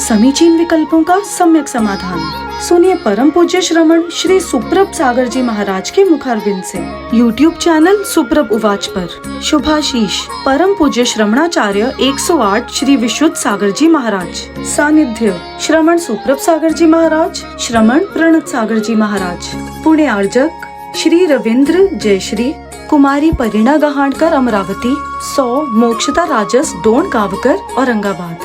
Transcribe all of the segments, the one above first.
समीचीन विकल्पों का सम्यक समाधान। सुनिए परम पूज्य श्रमण श्री सुप्रभ सागर जी महाराज के मुखारबिंद से YouTube चैनल सुप्रभ उवाच पर शुभाशीष परम पूज्य श्रमणाचार्य 108 श्री विशुद्ध सागर जी महाराज। सानिध्य श्रमण सुप्रभ सागर जी महाराज, श्रमण प्रणत सागर जी महाराज। पुणे आर्जक श्री रविंद्र जयश्री, कुमारी परिणा गहाणकर अमरावती, 100 मोक्षता राजस डोन गावकर औरंगाबाद।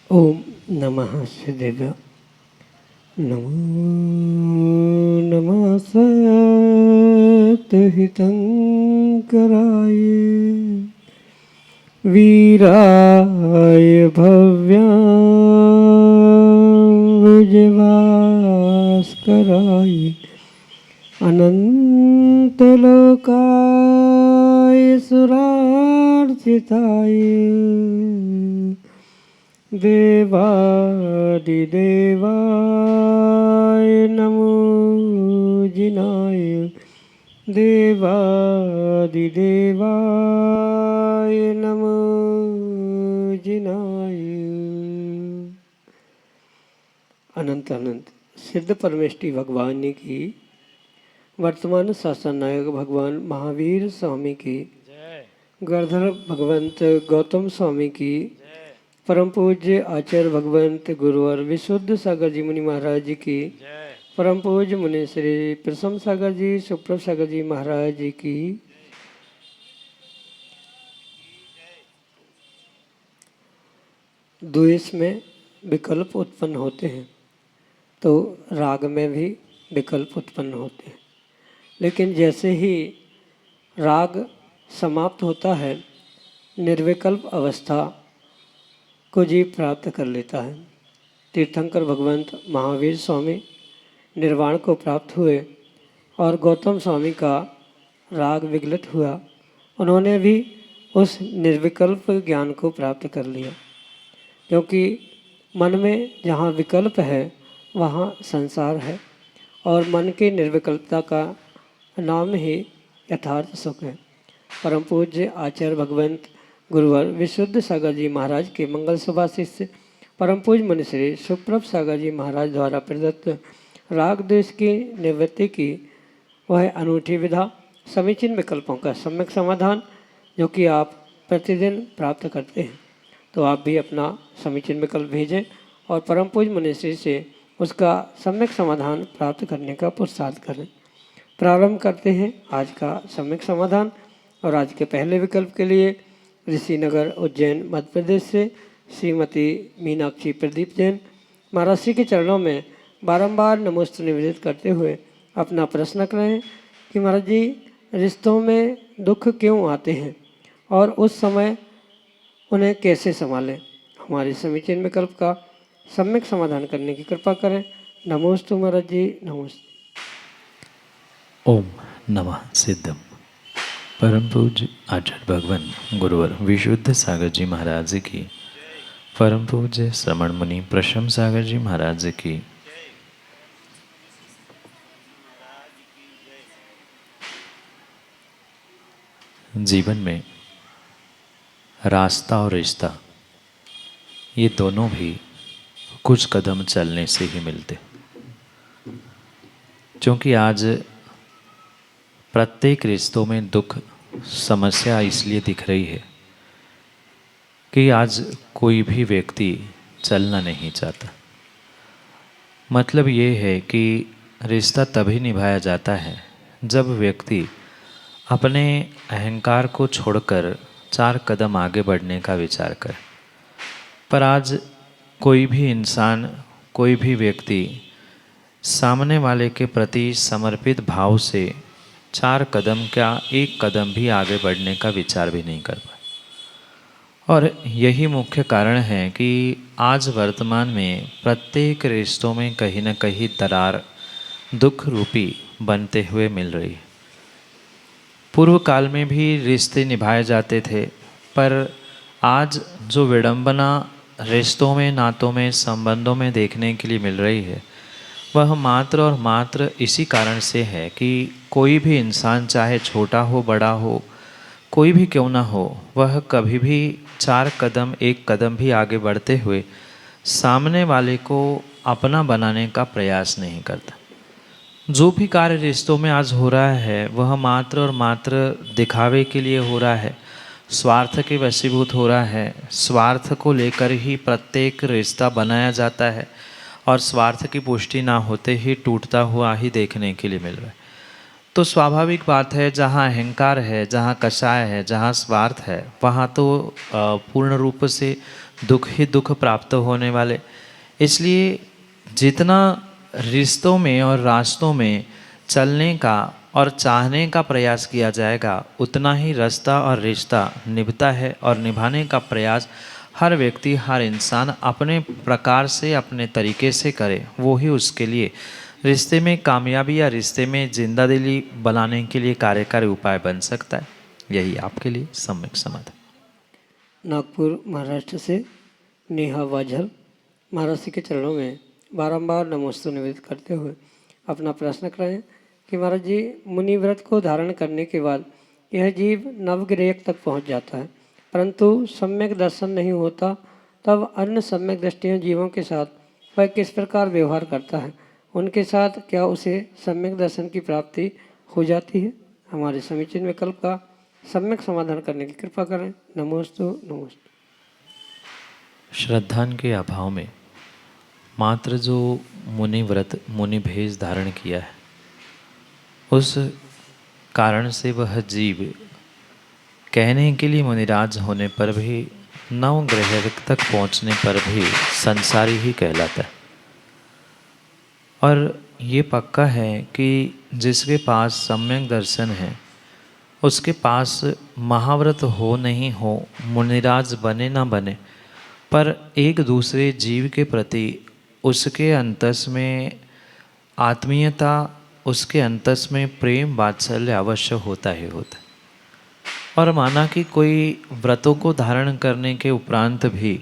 ओम नमः सिद्धेभ्यो। नमो नमः सत्यहितंकराय वीराय भव्याम्बुजभास्कराय अनंतलोकाय सुरार्चिताय देवादिदेवाय नमो जिनाय देवादिदेवाय नमो जिनाय। अनंत अनंत सिद्ध परमेष्टि भगवान की, वर्तमान शासन नायक भगवान महावीर स्वामी की, गणधर भगवंत गौतम स्वामी की, परम पूज्य आचार्य भगवंत गुरुवर विशुद्ध सागर जी मुनि महाराज जी की, परम पूज्य मुनि श्री प्रसम सागर जी सुप्रभ सागर जी महाराज जी की। द्वेष में विकल्प उत्पन्न होते हैं तो राग में भी विकल्प उत्पन्न होते हैं, लेकिन जैसे ही राग समाप्त होता है निर्विकल्प अवस्था को जीव प्राप्त कर लेता है। तीर्थंकर भगवंत महावीर स्वामी निर्वाण को प्राप्त हुए और गौतम स्वामी का राग विगलित हुआ, उन्होंने भी उस निर्विकल्प ज्ञान को प्राप्त कर लिया, क्योंकि मन में जहाँ विकल्प है वहाँ संसार है और मन की निर्विकल्पता का नाम ही यथार्थ सुख है। परम पूज्य आचार्य भगवंत गुरुवर विशुद्ध सागर जी महाराज के मंगल सुभाशिष्य परम पूज्य मुनि श्री सुप्रभ सागर जी महाराज द्वारा प्रदत्त राग द्वेष की निवृत्ति की वह अनूठी विधा, समीचीन विकल्पों का सम्यक समाधान जो कि आप प्रतिदिन प्राप्त करते हैं, तो आप भी अपना समीचीन विकल्प भेजें और परम पूज्य मुनि श्री से उसका सम्यक समाधान प्राप्त करने का पुरुषार्थ करें। प्रारंभ करते हैं आज का सम्यक समाधान। और आज के पहले विकल्प के लिए ऋषिनगर उज्जैन मध्य प्रदेश से श्रीमती मीनाक्षी प्रदीप जैन महाराज श्री के चरणों में बारंबार नमोस्तु निवेदित करते हुए अपना प्रश्न करें कि महाराज जी रिश्तों में दुख क्यों आते हैं और उस समय उन्हें कैसे संभालें। हमारे समीचीन विकल्प का सम्यक समाधान करने की कृपा करें। नमोस्तु महाराज जी, नमोस्तु। ओम नमः सिद्धम। परम पूज्य आचार्य भगवान गुरुवर विशुद्ध सागर जी महाराज की, परम पूज्य श्रमण मुनि प्रशम सागर जी महाराज की, जीवन में रास्ता और रिश्ता ये दोनों भी कुछ कदम चलने से ही मिलते, क्योंकि आज प्रत्येक रिश्तों में दुख समस्या इसलिए दिख रही है कि आज कोई भी व्यक्ति चलना नहीं चाहता। मतलब ये है कि रिश्ता तभी निभाया जाता है जब व्यक्ति अपने अहंकार को छोड़कर 4 कदम आगे बढ़ने का विचार करे। पर आज कोई भी इंसान, कोई भी व्यक्ति सामने वाले के प्रति समर्पित भाव से 4 कदम क्या 1 कदम भी आगे बढ़ने का विचार भी नहीं कर पाए। और यही मुख्य कारण है कि आज वर्तमान में प्रत्येक रिश्तों में कहीं न कहीं दरार दुख रूपी बनते हुए मिल रही है। पूर्व काल में भी रिश्ते निभाए जाते थे, पर आज जो विडंबना रिश्तों में, नातों में, संबंधों में देखने के लिए मिल रही है वह मात्र और मात्र इसी कारण से है कि कोई भी इंसान, चाहे छोटा हो बड़ा हो, कोई भी क्यों ना हो, वह कभी भी चार कदम एक कदम भी आगे बढ़ते हुए सामने वाले को अपना बनाने का प्रयास नहीं करता। जो भी कार्य रिश्तों में आज हो रहा है वह मात्र और मात्र दिखावे के लिए हो रहा है, स्वार्थ के वशीभूत हो रहा है। स्वार्थ को लेकर ही प्रत्येक रिश्ता बनाया जाता है और स्वार्थ की पुष्टि ना होते ही टूटता हुआ ही देखने के लिए मिल रहा है। तो स्वाभाविक बात है, जहाँ अहंकार है, जहाँ कषाय है, जहाँ स्वार्थ है, वहाँ तो पूर्ण रूप से दुख ही दुख प्राप्त होने वाले। इसलिए जितना रिश्तों में और रास्तों में चलने का और चाहने का प्रयास किया जाएगा उतना ही रास्ता और रिश्ता निभता है। और निभाने का प्रयास हर व्यक्ति, हर इंसान अपने प्रकार से, अपने तरीके से करे, वो ही उसके लिए रिश्ते में कामयाबी या रिश्ते में जिंदादिली बनाने के लिए कार्यकारी उपाय बन सकता है। यही आपके लिए सम्यक समाधान। नागपुर महाराष्ट्र से नेहा वाझल महाराज जी के चरणों में बारंबार नमोस्तु निवेदित करते हुए अपना प्रश्न करें कि महाराज जी, मुनि व्रत को धारण करने के बाद यह जीव नवग्रह तक पहुंच जाता है, परंतु सम्यक दर्शन नहीं होता, तब अन्य सम्यक दृष्टियों जीवों के साथ वह किस प्रकार व्यवहार करता है? उनके साथ क्या उसे सम्यक दर्शन की प्राप्ति हो जाती है? हमारे समीचीन विकल्प का सम्यक समाधान करने की कृपा करें। नमोस्तु नमोस्तु। श्रद्धान के अभाव में मात्र जो मुनि व्रत, मुनि भेष धारण किया है, उस कारण से वह जीव कहने के लिए मुनिराज होने पर भी, नवग्रह तक पहुंचने पर भी संसारी ही कहलाता है। और ये पक्का है कि जिसके पास सम्यक दर्शन है उसके पास महाव्रत हो नहीं हो, मुनिराज बने ना बने, पर एक दूसरे जीव के प्रति उसके अंतस में आत्मीयता, उसके अंतस में प्रेम वात्सल्य अवश्य होता ही होता है। और माना कि कोई व्रतों को धारण करने के उपरांत भी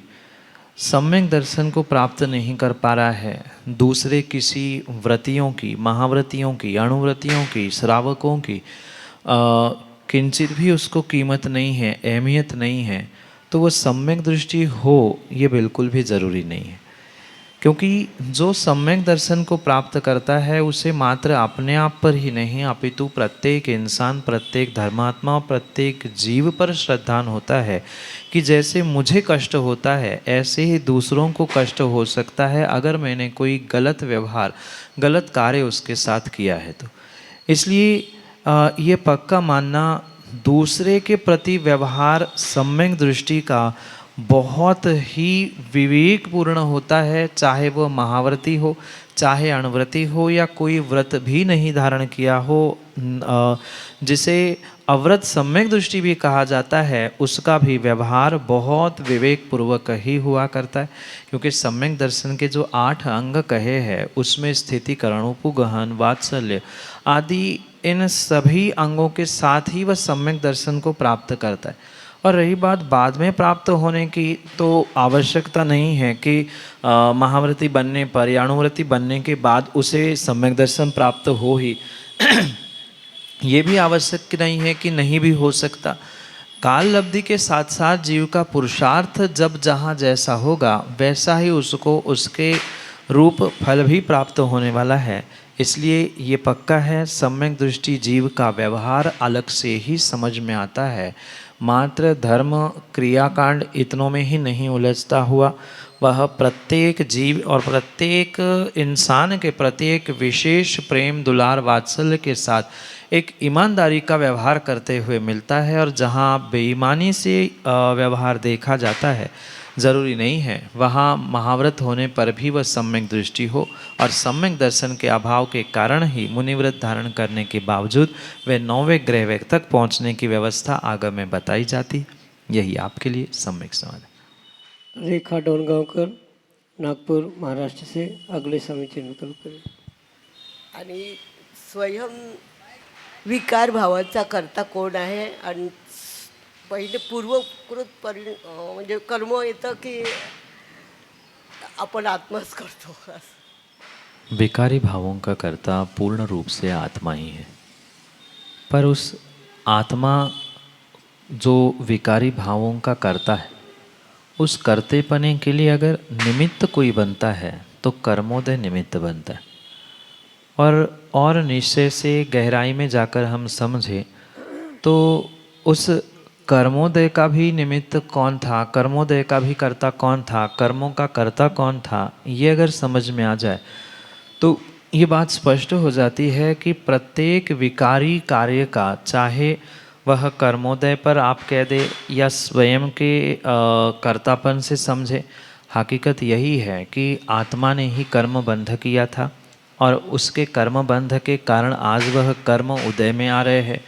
सम्यक दर्शन को प्राप्त नहीं कर पा रहा है, दूसरे किसी व्रतियों की, महाव्रतियों की, अणुव्रतियों की, श्रावकों की किंचित भी उसको कीमत नहीं है, अहमियत नहीं है, तो वह सम्यक दृष्टि हो ये बिल्कुल भी ज़रूरी नहीं है। क्योंकि जो सम्यक दर्शन को प्राप्त करता है उसे मात्र अपने आप पर ही नहीं अपितु प्रत्येक इंसान, प्रत्येक धर्मात्मा, प्रत्येक जीव पर श्रद्धान होता है कि जैसे मुझे कष्ट होता है ऐसे ही दूसरों को कष्ट हो सकता है अगर मैंने कोई गलत व्यवहार, गलत कार्य उसके साथ किया है। तो इसलिए ये पक्का मानना, दूसरे के प्रति व्यवहार सम्यक दृष्टि का बहुत ही विवेकपूर्ण होता है, चाहे वह महाव्रती हो, चाहे अणव्रती हो, या कोई व्रत भी नहीं धारण किया हो, जिसे अव्रत सम्यक दृष्टि भी कहा जाता है, उसका भी व्यवहार बहुत विवेकपूर्वक ही हुआ करता है। क्योंकि सम्यक दर्शन के जो 8 अंग कहे हैं उसमें स्थिति, करणोपु, गहन, वात्सल्य आदि इन सभी अंगों के साथ ही वह सम्यक दर्शन को प्राप्त करता है। और रही बात बाद में प्राप्त होने की, तो आवश्यकता नहीं है कि महाव्रती बनने पर या अणुव्रती बनने के बाद उसे सम्यक दर्शन प्राप्त हो ही ये भी आवश्यक नहीं है कि नहीं भी हो सकता। काल लब्धि के साथ साथ जीव का पुरुषार्थ जब जहाँ जैसा होगा वैसा ही उसको उसके रूप फल भी प्राप्त होने वाला है। इसलिए ये पक्का है, सम्यक दृष्टि जीव का व्यवहार अलग से ही समझ में आता है। मात्र धर्म क्रियाकांड इतनों में ही नहीं उलझता हुआ, वह प्रत्येक जीव और प्रत्येक इंसान के प्रति एक विशेष प्रेम, दुलार, वात्सल्य के साथ एक ईमानदारी का व्यवहार करते हुए मिलता है। और जहाँ बेईमानी से व्यवहार देखा जाता है, ज़रूरी नहीं है वहाँ महाव्रत होने पर भी वह सम्यक दृष्टि हो। और सम्यक दर्शन के अभाव के कारण ही मुनिव्रत धारण करने के बावजूद वे 9वें ग्रह तक पहुँचने की व्यवस्था आगे में बताई जाती है। यही आपके लिए सम्यक समाधान। रेखा डोनगांवकर नागपूर महाराष्ट्र से अगले समीचीन विकल्प करें। आणि स्वयं विकार भावाचा करता कोण आहे आणि पहिले पूर्वकृत म्हणजे कर्म येतं की आपण आत्माच करतो। विकारी भावों का कर्ता पूर्ण रूप से आत्मा ही है, पर उस आत्मा जो विकारी भावों का कर्ता है उस करतेपने के लिए अगर निमित्त कोई बनता है तो कर्मोदय निमित्त बनता है। और निश्चय से गहराई में जाकर हम समझें तो उस कर्मोदय का भी निमित्त कौन था, कर्मोदय का भी कर्ता कौन था, कर्मों का कर्ता कौन था, ये अगर समझ में आ जाए तो ये बात स्पष्ट हो जाती है कि प्रत्येक विकारी कार्य का, चाहे वह कर्मोदय पर आप कह दे या स्वयं के कर्तापन से समझे, हकीकत यही है कि आत्मा ने ही कर्म बंध किया था और उसके कर्म बंध के कारण आज वह कर्म उदय में आ रहे हैं।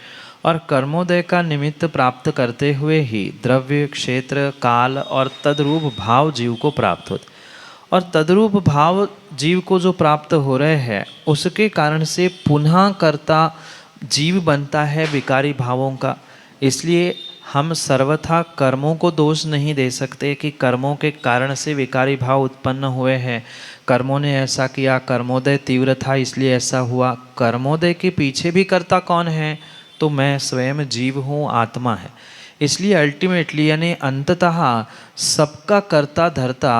और कर्मोदय का निमित्त प्राप्त करते हुए ही द्रव्य, क्षेत्र, काल और तद्रूप भाव जीव को प्राप्त होते, और तद्रूप भाव जीव को जो प्राप्त हो रहे हैं उसके कारण से पुनः कर्ता जीव बनता है विकारी भावों का। इसलिए हम सर्वथा कर्मों को दोष नहीं दे सकते कि कर्मों के कारण से विकारी भाव उत्पन्न हुए हैं, कर्मों ने ऐसा किया, कर्मोदय तीव्र था इसलिए ऐसा हुआ। कर्मोदय के पीछे भी कर्ता कौन है? तो मैं स्वयं जीव हूँ, आत्मा है। इसलिए अल्टीमेटली यानी अंततः सबका कर्ता धर्ता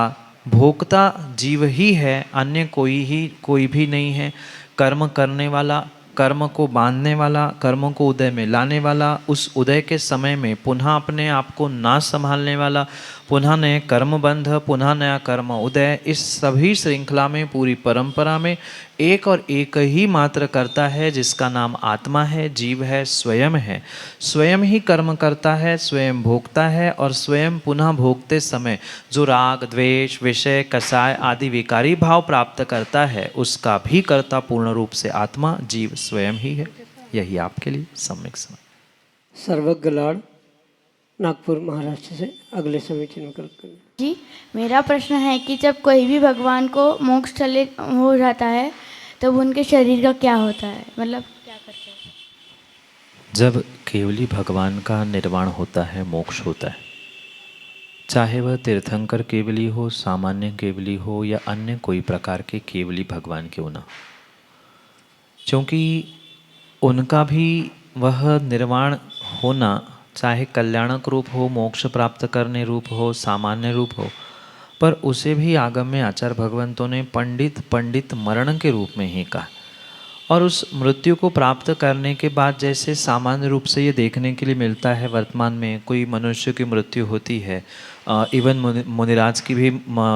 भोक्ता जीव ही है, अन्य कोई भी नहीं है। कर्म करने वाला, कर्म को बांधने वाला, कर्म को उदय में लाने वाला, उस उदय के समय में पुनः अपने आप को ना संभालने वाला, पुनः नए कर्म बंध, पुनः नया कर्म उदय, इस सभी श्रृंखला में, पूरी परंपरा में एक और एक ही मात्र करता है जिसका नाम आत्मा है, जीव है, स्वयं है। स्वयं ही कर्म करता है, स्वयं भोगता है, और स्वयं पुनः भोगते समय जो राग, द्वेष, विषय, कसाय आदि विकारी भाव प्राप्त करता है उसका भी कर्ता पूर्ण रूप से आत्मा, जीव स्वयं ही है। यही आपके लिए सम्यक समझ। सर्वज्ञ लाड, नागपुर महाराष्ट्र से अगले समीचीन विकल्प करें। जी, मेरा प्रश्न है कि जब कोई भी भगवान को मोक्ष चले हो जाता है तब उनके शरीर का क्या होता है, मतलब क्या करते हैं? जब केवली भगवान का निर्वाण होता है, मोक्ष होता है, चाहे वह तीर्थंकर केवली हो, सामान्य केवली हो या अन्य कोई प्रकार के केवली भगवान क्यों ना, क्योंकि उनका भी वह निर्वाण होना चाहे कल्याणक रूप हो, मोक्ष प्राप्त करने रूप हो, सामान्य रूप हो, पर उसे भी आगम में आचार्य भगवंतों ने पंडित मरण के रूप में ही कहा। और उस मृत्यु को प्राप्त करने के बाद जैसे सामान्य रूप से ये देखने के लिए मिलता है वर्तमान में, कोई मनुष्य की मृत्यु होती है, इवन मुनिराज की भी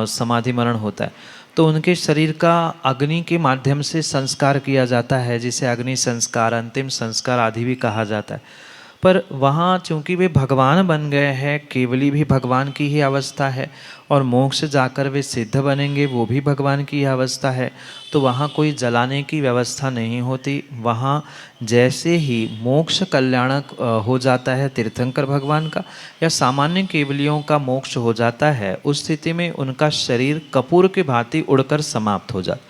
समाधि मरण होता है, तो उनके शरीर का अग्नि के माध्यम से संस्कार किया जाता है, जिसे अग्नि संस्कार, अंतिम संस्कार आदि भी कहा जाता है। पर वहाँ चूँकि वे भगवान बन गए हैं, केवली भी भगवान की ही अवस्था है, और मोक्ष जाकर वे सिद्ध बनेंगे वो भी भगवान की ही अवस्था है, तो वहाँ कोई जलाने की व्यवस्था नहीं होती। वहाँ जैसे ही मोक्ष कल्याणक हो जाता है तीर्थंकर भगवान का या सामान्य केवलियों का मोक्ष हो जाता है, उस स्थिति में उनका शरीर कपूर के भांति उड़कर समाप्त हो जाता।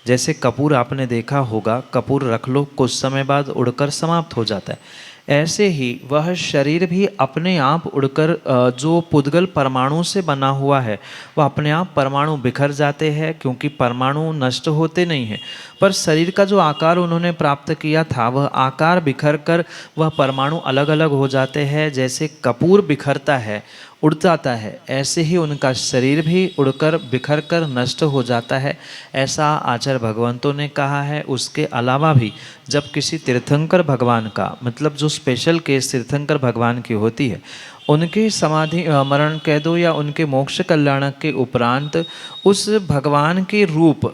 जैसे कपूर आपने देखा होगा, कपूर रख लो कुछ समय बाद उड़कर समाप्त हो जाता है, ऐसे ही वह शरीर भी अपने आप उड़कर जो पुद्गल परमाणु से बना हुआ है वह अपने आप परमाणु बिखर जाते हैं, क्योंकि परमाणु नष्ट होते नहीं हैं, पर शरीर का जो आकार उन्होंने प्राप्त किया था वह आकार बिखर कर वह परमाणु अलग अलग हो जाते हैं। जैसे कपूर बिखरता है, उड़ जाता है, ऐसे ही उनका शरीर भी उड़कर बिखर कर नष्ट हो जाता है, ऐसा आचार्य भगवंतों ने कहा है। उसके अलावा भी जब किसी तीर्थंकर भगवान का, मतलब जो स्पेशल केस तीर्थंकर भगवान की होती है, उनके समाधि मरण कह दो या उनके मोक्ष कल्याणक के उपरांत उस भगवान के रूप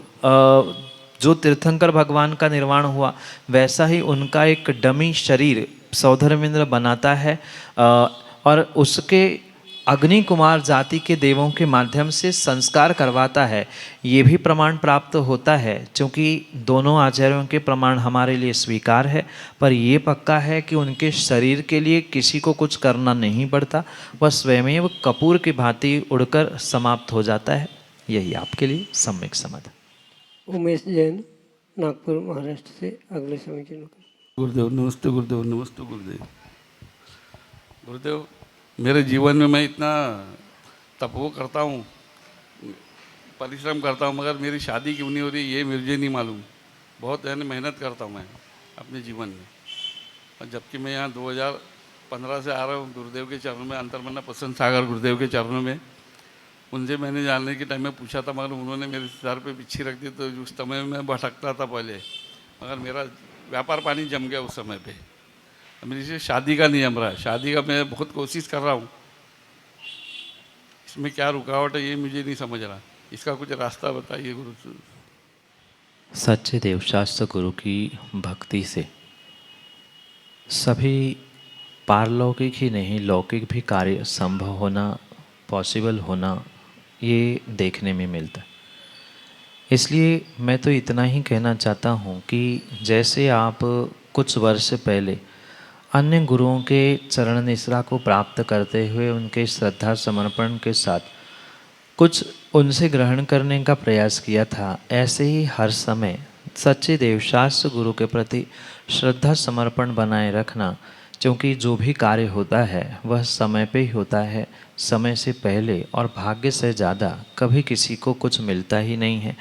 जो तीर्थंकर भगवान का निर्वाण हुआ, वैसा ही उनका एक डमी शरीर सौधर्मेंद्र बनाता है और उसके अग्नि कुमार जाति के देवों के माध्यम से संस्कार करवाता है। ये भी प्रमाण प्राप्त होता है, क्योंकि दोनों आचार्यों के प्रमाण हमारे लिए स्वीकार है, पर ये पक्का है कि उनके शरीर के लिए किसी को कुछ करना नहीं पड़ता, वह स्वयं कपूर की भांति उड़कर समाप्त हो जाता है। यही आपके लिए सम्यक समाधान। उमेश जैन, नागपुर महाराष्ट्र से अगले समीचीन। गुरुदेव नमस्ते, गुरुदेव नमस्ते। गुरुदेव गुरुदेव मेरे जीवन में मैं इतना तपो करता हूँ, परिश्रम करता हूँ, मगर मेरी शादी क्यों नहीं हो रही ये मुझे नहीं मालूम। बहुत यानी मेहनत करता हूँ मैं अपने जीवन में, और जबकि मैं यहाँ 2015 से आ रहा हूँ गुरुदेव के चरणों में, अंतर्मन्ना प्रसन्न सागर गुरुदेव के चरणों में। उनसे मैंने जानने के टाइम में पूछा था, मगर उन्होंने मेरे सर पे बिच्छी रख दी। तो उस समय मैं भटकता था पहले, मगर मेरा व्यापार पानी जम गया उस समय पे। मेरी से शादी का नहीं जम रहा है, शादी का मैं बहुत कोशिश कर रहा हूँ, इसमें क्या रुकावट है ये मुझे नहीं समझ रहा। इसका कुछ रास्ता बताइए गुरु। सच्चे देवशास्त्र गुरु की भक्ति से सभी पारलौकिक ही नहीं लौकिक भी कार्य संभव होना, पॉसिबल होना, ये देखने में मिलता है। इसलिए मैं तो इतना ही कहना चाहता हूँ कि जैसे आप कुछ वर्ष पहले अन्य गुरुओं के चरण निश्रा को प्राप्त करते हुए उनके श्रद्धा समर्पण के साथ कुछ उनसे ग्रहण करने का प्रयास किया था, ऐसे ही हर समय सच्चे देवशास्त्र गुरु के प्रति श्रद्धा समर्पण बनाए रखना, क्योंकि जो भी कार्य होता है वह समय पे ही होता है, समय से पहले, और भाग्य से ज़्यादा कभी किसी को कुछ मिलता ही नहीं है।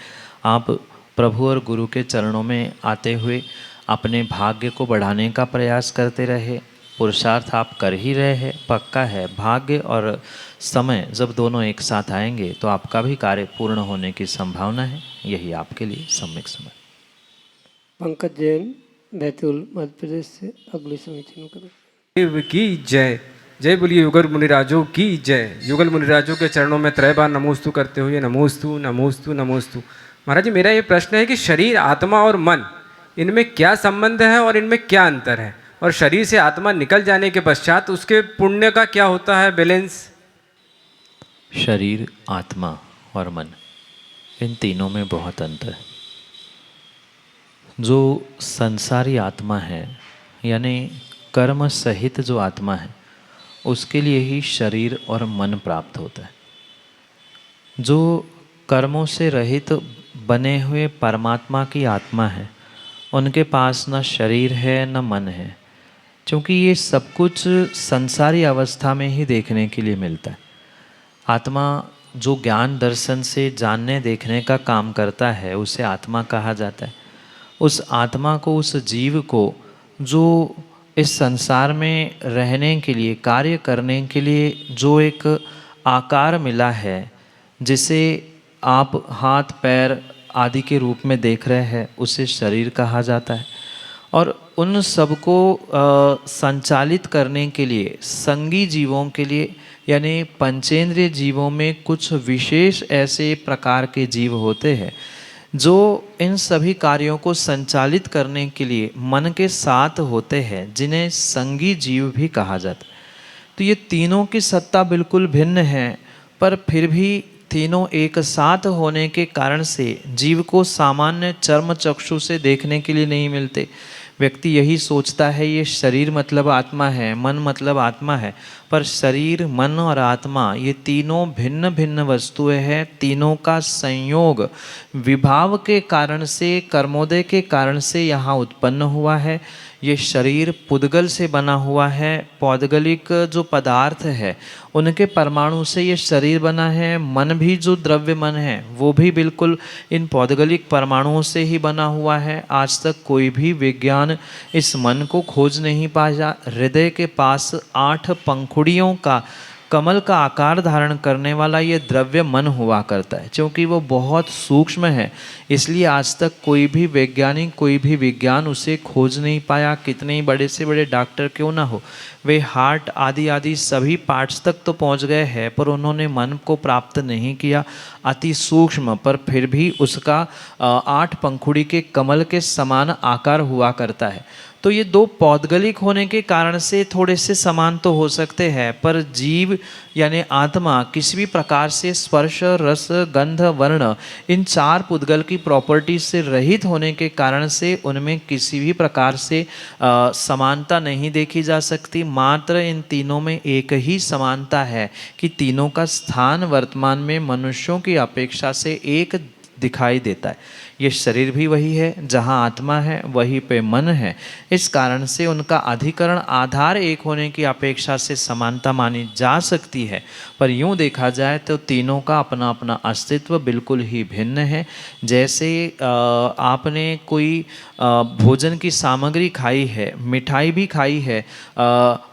आप प्रभु और गुरु के चरणों में आते हुए अपने भाग्य को बढ़ाने का प्रयास करते रहे, पुरुषार्थ आप कर ही रहे हैं। पक्का है भाग्य और समय जब दोनों एक साथ आएंगे तो आपका भी कार्य पूर्ण होने की संभावना है। यही आपके लिए सम्यक समय। पंकज जैन, बैतूल, मध्य प्रदेश से अगली समिति करें। देव की जय। जय बोलिए युगल मुनिराजों की जय। युगल मुनिराजों के चरणों में 3 बार नमोस्तु करते हुए नमोस्तु नमोस्तु नमोस्तु। महाराज जी, मेरा ये प्रश्न है कि शरीर, आत्मा और मन, इनमें क्या संबंध है और इनमें क्या अंतर है, और शरीर से आत्मा निकल जाने के पश्चात उसके पुण्य का क्या होता है बैलेंस? शरीर, आत्मा और मन, इन तीनों में बहुत अंतर है। जो संसारी आत्मा है, यानी कर्म सहित जो आत्मा है, उसके लिए ही शरीर और मन प्राप्त होता है। जो कर्मों से रहित बने हुए परमात्मा की आत्मा है, उनके पास न शरीर है न मन है, क्योंकि ये सब कुछ संसारी अवस्था में ही देखने के लिए मिलता है। आत्मा जो ज्ञान दर्शन से जानने देखने का काम करता है, उसे आत्मा कहा जाता है। उस आत्मा को, उस जीव को, जो इस संसार में रहने के लिए, कार्य करने के लिए जो एक आकार मिला है, जिसे आप हाथ पैर आदि के रूप में देख रहे हैं, उसे शरीर कहा जाता है। और उन सबको संचालित करने के लिए संगी जीवों के लिए, यानी पंचेंद्रिय जीवों में कुछ विशेष ऐसे प्रकार के जीव होते हैं जो इन सभी कार्यों को संचालित करने के लिए मन के साथ होते हैं, जिन्हें संगी जीव भी कहा जाता है। तो ये तीनों की सत्ता बिल्कुल भिन्न है, पर फिर भी तीनों एक साथ होने के कारण से जीव को सामान्य चर्म चक्षु से देखने के लिए नहीं मिलते। व्यक्ति यही सोचता है ये शरीर मतलब आत्मा है, मन मतलब आत्मा है, पर शरीर, मन और आत्मा ये तीनों भिन्न भिन्न वस्तुएं हैं। तीनों का संयोग विभाव के कारण से, कर्मोदय के कारण से यहाँ उत्पन्न हुआ है। ये शरीर पुद्गल से बना हुआ है। पौद्गलिक जो पदार्थ है उनके परमाणु से ये शरीर बना है। मन भी जो द्रव्य मन है वो भी बिल्कुल इन पौद्गलिक परमाणुओं से ही बना हुआ है। आज तक कोई भी विज्ञान इस मन को खोज नहीं पाया। हृदय के पास 8 पंखुड़ियों का, कमल का आकार धारण करने वाला ये द्रव्य मन हुआ करता है। क्योंकि वो बहुत सूक्ष्म है, इसलिए आज तक कोई भी वैज्ञानिक, कोई भी विज्ञान उसे खोज नहीं पाया। कितने ही बड़े से बड़े डॉक्टर क्यों ना हो, वे हार्ट आदि आदि सभी पार्ट्स तक तो पहुंच गए हैं, पर उन्होंने मन को प्राप्त नहीं किया। अति सूक्ष्म, पर फिर भी उसका 8 पंखुड़ी के कमल के समान आकार हुआ करता है। तो ये 2 पौद्गलिक होने के कारण से थोड़े से समान तो हो सकते हैं, पर जीव यानी आत्मा किसी भी प्रकार से स्पर्श, रस, गंध, वर्ण, इन 4 पुद्गल की प्रॉपर्टी से रहित होने के कारण से उनमें किसी भी प्रकार से समानता नहीं देखी जा सकती। मात्र इन तीनों में एक ही समानता है कि तीनों का स्थान वर्तमान में मनुष्यों की अपेक्षा से एक दिखाई देता है। ये शरीर भी वही है, जहाँ आत्मा है वहीं पे मन है। इस कारण से उनका अधिकरण आधार एक होने की अपेक्षा से समानता मानी जा सकती है, पर यूँ देखा जाए तो तीनों का अपना अपना अस्तित्व बिल्कुल ही भिन्न है। जैसे आपने कोई भोजन की सामग्री खाई है, मिठाई भी खाई है,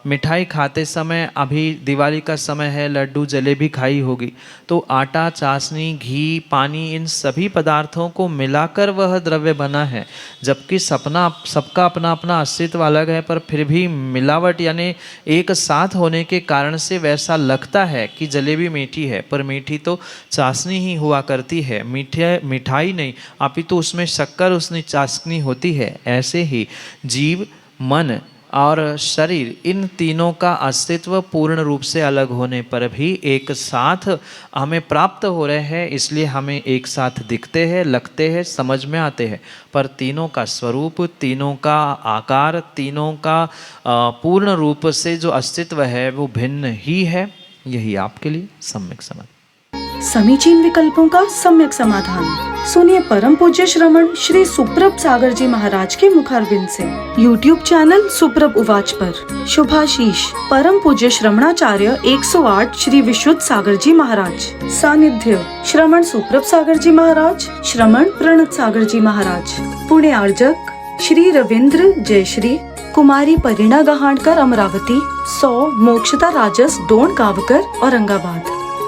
मिठाई खाते समय अभी दिवाली का समय है, लड्डू जलेबी खाई होगी, तो आटा, चाशनी, घी, पानी, इन सभी पदार्थों को मिलाकर वह द्रव्य बना है। जबकि सबका अपना अपना अस्तित्व अलग है, पर फिर भी मिलावट यानी एक साथ होने के कारण से वैसा लगता है कि जलेबी मीठी है, पर मीठी तो चाशनी ही हुआ करती है, मिठाई नहीं, अपितु उसमें शक्कर उसने चाशनी होती है। ऐसे ही जीव, मन और शरीर, इन तीनों का अस्तित्व पूर्ण रूप से अलग होने पर भी एक साथ हमें प्राप्त हो रहे हैं, इसलिए हमें एक साथ दिखते हैं, लगते हैं, समझ में आते हैं, पर तीनों का स्वरूप, तीनों का आकार, तीनों का पूर्ण रूप से जो अस्तित्व है वो भिन्न ही है। यही आपके लिए सम्यक समझ। समीचीन विकल्पों का सम्यक समाधान सुनिए परम पूज्य श्रमण श्री सुप्रभ सागर जी महाराज के मुखारविंद से। YouTube चैनल सुप्रभ उवाच पर शुभाशीष परम पूज्य श्रमणाचार्य 108 श्री विशुद्ध सागर जी महाराज। सानिध्य श्रमण सुप्रभ सागर जी महाराज, श्रमण प्रणत सागर जी महाराज। पुणे आर्जक श्री रविंद्र जयश्री, कुमारी परिणा गहाणकर अमरावती, 100 मोक्षता राजस डोन गावकर औरंगाबाद।